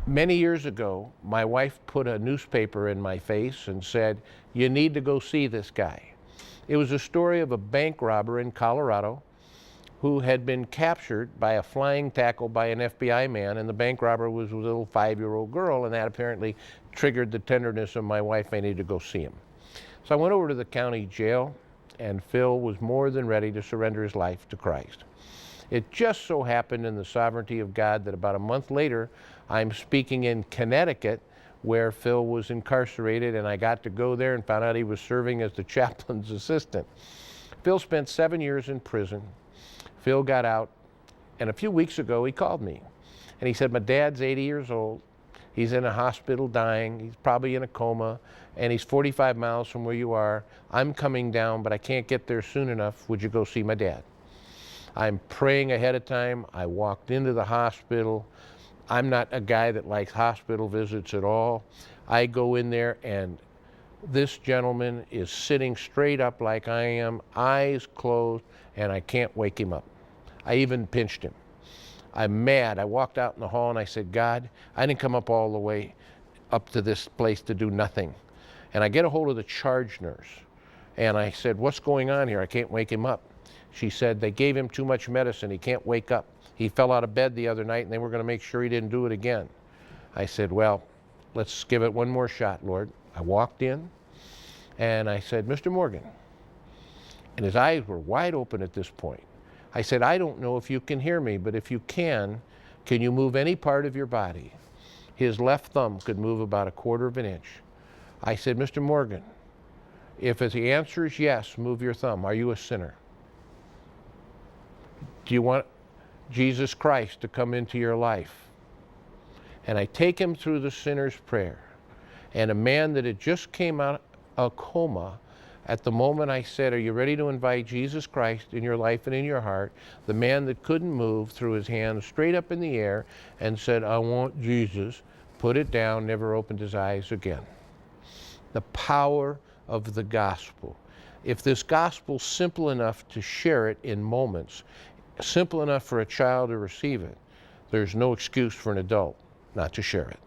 Many years ago, my wife put a newspaper in my face and said, "You need to go see this guy." It was a story of a bank robber in Colorado who had been captured by a flying tackle by an FBI man, and the bank robber was a little 5-year-old girl, and that apparently triggered the tenderness of my wife. I needed to go see him. So I went over to the county jail, and Phil was more than ready to surrender his life to Christ. It just so happened in the sovereignty of God that about a month later, I'm speaking in Connecticut, where Phil was incarcerated, and I got to go there and found out he was serving as the chaplain's assistant. Phil spent 7 years in prison. Phil got out, and a few weeks ago he called me, and he said, "My dad's 80 years old. He's in a hospital dying. He's probably in a coma, and he's 45 miles from where you are. I'm coming down, but I can't get there soon enough. Would you go see my dad?" I'm praying ahead of time. I walked into the hospital. I'm not a guy that likes hospital visits at all. I go in there, and this gentleman is sitting straight up like I am, eyes closed, and I can't wake him up. I even pinched him. I'm mad. I walked out in the hall and I said, "God, I didn't come up all the way up to this place to do nothing." And I get a hold of the charge nurse, and I said, "What's going on here? I can't wake him up." She said, "They gave him too much medicine. He can't wake up. He fell out of bed the other night, and they were going to make sure he didn't do it again." I said, "Well, let's give it one more shot, Lord." I walked in, and I said, "Mr. Morgan," and his eyes were wide open at this point. I said, "I don't know if you can hear me, but if you can you move any part of your body?" His left thumb could move about 1/4 of an inch. I said, "Mr. Morgan, if the answer is yes, move your thumb. Are you a sinner? Do you want Jesus Christ to come into your life?" And I take him through the sinner's prayer. And a man that had just came out of a coma, at the moment I said, "Are you ready to invite Jesus Christ in your life and in your heart?" the man that couldn't move threw his hand straight up in the air and said, "I want Jesus," put it down, never opened his eyes again. The power of the gospel. If this gospel's simple enough to share it in moments, simple enough for a child to receive it, there's no excuse for an adult not to share it.